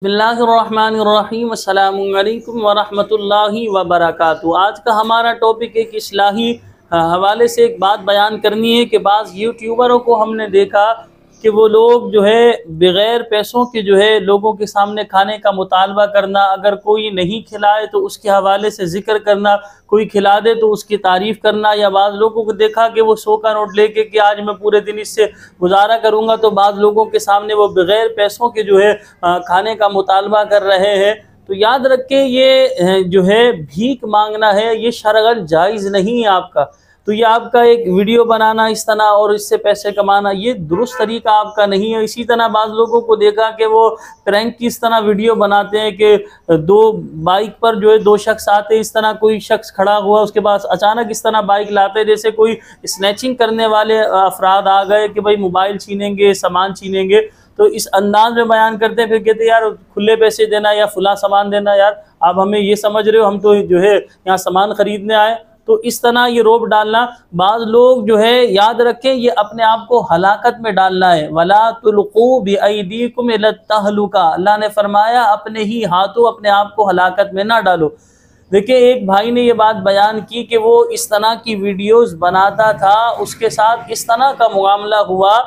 बिस्मिल्लाहिर्रहमानिर्रहीम अस्सलामुअलैकुम वरहमतुल्लाहि वबरकातुहू। आज का हमारा टॉपिक एक इस्लाही हवाले से एक बात बयान करनी है कि बाज़ यूट्यूबरों को हमने देखा कि वो लोग जो है बग़ैर पैसों के जो है लोगों के सामने खाने का मुतालबा करना, अगर कोई नहीं खिलाए तो उसके हवाले से ज़िक्र करना, कोई खिला दे तो उसकी तारीफ़ करना। या बाज़ लोगों को देखा कि वो 100 का नोट लेके कि आज मैं पूरे दिन इससे गुजारा करूँगा, तो बाज़ लोगों के सामने वो बग़ैर पैसों के जो है खाने का मुतालबा कर रहे हैं। तो याद रखें, ये जो है भीख मांगना है, ये शरअन जायज़ नहीं है आपका। तो ये आपका एक वीडियो बनाना इस तरह और इससे पैसे कमाना, ये दुरुस्त तरीका आपका नहीं है। इसी तरह बाज़ लोगों को देखा कि वो प्रैंक की इस तरह वीडियो बनाते हैं कि दो बाइक पर जो है दो शख्स आते, इस तरह कोई शख्स खड़ा हुआ, उसके पास अचानक इस तरह बाइक लाते जैसे कोई स्नैचिंग करने वाले अफराद आ गए कि भाई मोबाइल छीनेंगे, सामान छीनेंगे। तो इस अंदाज में बयान करते हैं, फिर कहते हैं यार खुले पैसे देना या फुला सामान देना, यार आप हमें ये समझ रहे हो हम तो जो है यहाँ सामान खरीदने आए। तो इस तरह ये रोब डालना, बाज़ लोग जो है याद रखें ये अपने आप को हलाकत में डालना है। वला तुल्कू बिअयदीकुम इला तहलुका, अल्लाह ने फरमाया अपने ही हाथों अपने आप को हलाकत में ना डालो। देखिए, एक भाई ने ये बात बयान की कि वो इस तरह की वीडियोस बनाता था, उसके साथ इस तरह का मुआमला हुआ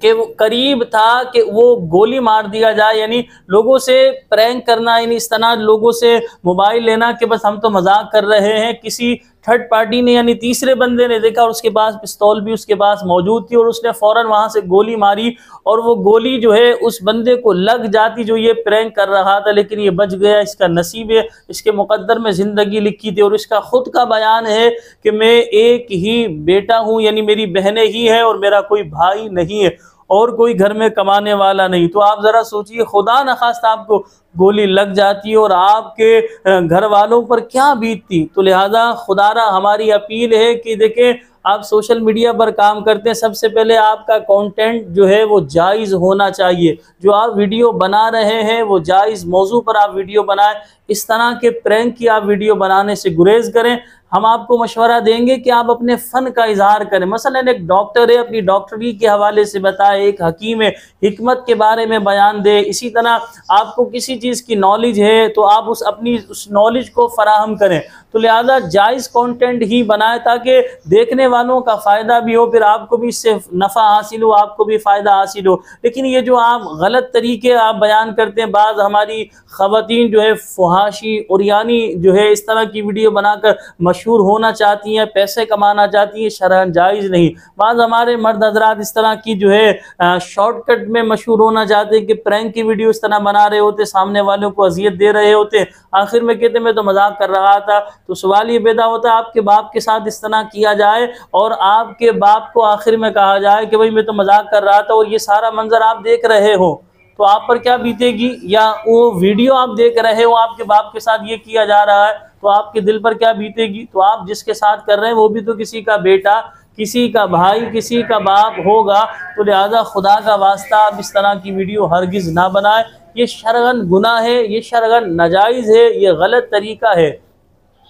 कि वो करीब था कि वो गोली मार दिया जाए। यानी लोगों से प्रैंक करना, यानी इस तरह लोगों से मोबाइल लेना कि बस हम तो मजाक कर रहे हैं। किसी थर्ड पार्टी ने यानी तीसरे बंदे ने देखा और उसके पास पिस्तौल भी उसके पास मौजूद थी और उसने फ़ौरन वहाँ से गोली मारी और वो गोली जो है उस बंदे को लग जाती जो ये प्रैंक कर रहा था, लेकिन ये बच गया। इसका नसीब है, इसके मुकद्दर में ज़िंदगी लिखी थी। और इसका ख़ुद का बयान है कि मैं एक ही बेटा हूँ, यानी मेरी बहनें ही हैं और मेरा कोई भाई नहीं है और कोई घर में कमाने वाला नहीं। तो आप ज़रा सोचिए, खुदा न खास्ता आपको गोली लग जाती और आपके घर वालों पर क्या बीतती। तो लिहाजा खुदारा हमारी अपील है कि देखें, आप सोशल मीडिया पर काम करते हैं, सबसे पहले आपका कंटेंट जो है वो जायज़ होना चाहिए। जो आप वीडियो बना रहे हैं वो जायज़ मौजू पर आप वीडियो बनाएं। इस तरह के प्रैंक की आप वीडियो बनाने से गुरेज करें। हम आपको मशवरा देंगे कि आप अपने फ़न का इजहार करें। मसलन एक डॉक्टर है, अपनी डॉक्टरी के हवाले से बताए, एक हकीम है, हिकमत के बारे में बयान दे। इसी तरह आपको किसी चीज़ की नॉलेज है तो आप उस नॉलेज को फराहम करें। तो लिहाजा जायज़ कंटेंट ही बनाए ताकि देखने वालों का फ़ायदा भी हो, फिर आपको भी इससे नफ़ा हासिल हो, आपको भी फ़ायदा हासिल हो। लेकिन ये जो आप गलत तरीके आप बयान करते हैं, बाज़ हमारी ख़वातीन जो है फुहाशी और यानी जो है इस तरह की वीडियो बनाकर मशहूर होना चाहती हैं, पैसे कमाना चाहती हैं, शरअन जायज़ नहीं। बाज़ हमारे मर्द हज़रात इस तरह की जो है शॉर्टकट में मशहूर होना चाहते हैं कि प्रैंक की वीडियो इस तरह बना रहे होते, सामने वालों को अजियत दे रहे होते, आखिर में कहते मैं तो मजाक कर रहा था। तो सवाल ये पैदा होता है, आपके बाप के साथ इस तरह किया जाए और आपके बाप को आखिर में कहा जाए कि भाई मैं तो मजाक कर रहा था और ये सारा मंजर आप देख रहे हो, तो आप पर क्या बीतेगी। या वो वीडियो आप देख रहे हो, आपके बाप के साथ ये किया जा रहा है, तो आपके दिल पर क्या बीतेगी। तो आप जिसके साथ कर रहे हैं वो भी तो किसी का बेटा, किसी का भाई, किसी का बाप होगा। तो लिहाजा खुदा का वास्ता आप इस तरह की वीडियो हरगिज़ ना बनाए। ये शरअन गुनाह है, ये शरअन नाजायज़ है, ये गलत तरीका है।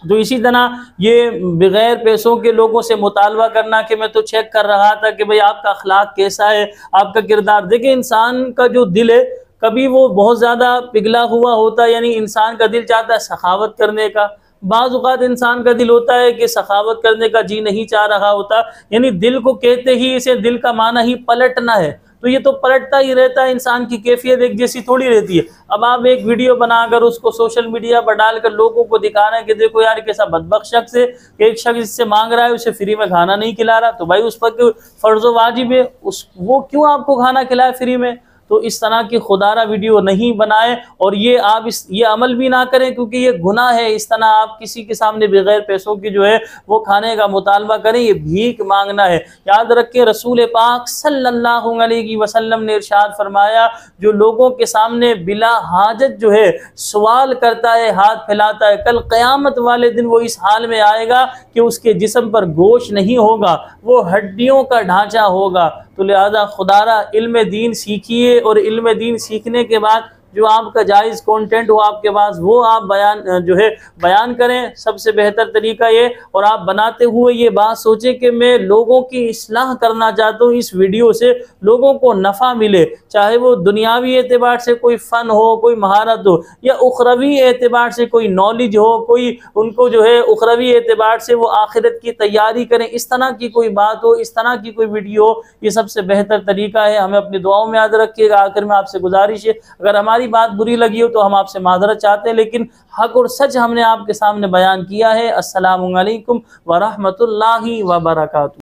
तो इसी तरह ये बग़ैर पैसों के लोगों से मुतालबा करना कि मैं तो चेक कर रहा था कि भाई आपका अखलाक कैसा है, आपका किरदार। देखिए, इंसान का जो दिल है कभी वो बहुत ज़्यादा पिघला हुआ होता है, यानी इंसान का दिल चाहता है सखावत करने का। बाज़ औक़ात इंसान का दिल होता है कि सखावत करने का जी नहीं चाह रहा होता, यानी दिल को कहते ही इसे दिल का माना ही पलटना है। तो ये तो पलटता ही रहता है, इंसान की कैफियत एक जैसी थोड़ी रहती है। अब आप एक वीडियो बनाकर उसको सोशल मीडिया पर डालकर लोगों को दिखा रहे हैं कि देखो यार कैसा बदबख्त शख्स है, एक शख्स इससे मांग रहा है, उसे फ्री में खाना नहीं खिला रहा, तो भाई उस पर क्यों फ़र्ज़ वाजिब है, वो क्यों आपको खाना खिलाए फ्री में। तो इस तरह की खुदारा वीडियो नहीं बनाए और ये आप ये अमल भी ना करें, क्योंकि ये गुनाह है। इस तरह आप किसी के सामने बगैर पैसों की जो है वो खाने का मुतालबा करें, ये भीख मांगना है। याद रखें, रसूल पाक सल्लल्लाहु अलैहि वसल्लम ने इरशाद फरमाया, जो लोगों के सामने बिला हाजत जो है सवाल करता है, हाथ फैलाता है, कल क़यामत वाले दिन वो इस हाल में आएगा कि उसके जिस्म पर गोश्त नहीं होगा, वो हड्डियों का ढांचा होगा। तो लिहाजा खुदारा इल्म दीन सीखिए और इल्म दीन सीखने के बाद जो आपका जायज़ कंटेंट हो आपके पास वो आप बयान करें, सबसे बेहतर तरीका ये। और आप बनाते हुए ये बात सोचें कि मैं लोगों की इस्लाह करना चाहता हूँ, इस वीडियो से लोगों को नफ़ा मिले, चाहे वो दुनियावी एतबार से कोई फ़न हो, कोई महारत हो, या उखरवी एतबार से कोई नॉलेज हो, कोई उनको उखरवी एतबार से वो आखिरत की तैयारी करें, इस तरह की कोई बात हो, इस तरह की कोई वीडियो हो, ये सबसे बेहतर तरीका है। हमें अपनी दुआओं में याद रखिएगा। आखिर में आपसे गुजारिश है, अगर हमारी बात बुरी लगी हो तो हम आपसे माजरत चाहते हैं, लेकिन हक और सच हमने आपके सामने बयान किया है। अस्सलामु अलैकुम व रहमतुल्लाहि व बरकातुहू।